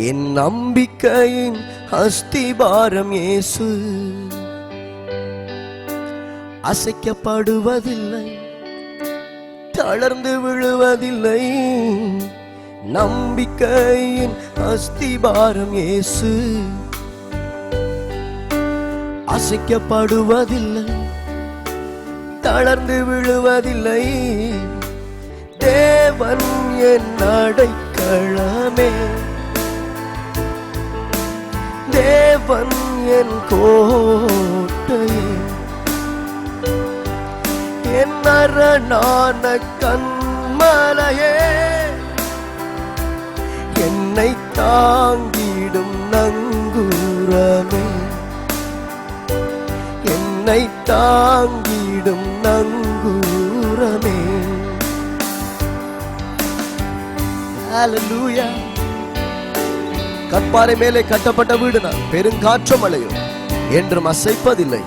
என் நம்பிக்கையின் அஸ்திபாரம் இயேசு. அசைக்கப்படுவதில்லை, தளர்ந்து விழுவதில்லை. நம்பிக்கையின் அஸ்திபாரம் இயேசு. அசைக்கப்படுவதில்லை, தளர்ந்து விழுவதில்லை. தேவன் என் அடைக்கலமே, தேவன் என் கோட்டையே, என் அரணான கண்மலையே, என்னை தாங்கிடும் நங்கூரமே, என்னை தாங்கிடும் நங்கூரமே. ஹல்லேலூயா. கற்பாறை மேலே கட்டப்பட்ட வீடு நான், பெருங்காற்று மழையும் என்றும் அசைப்பதில்லை.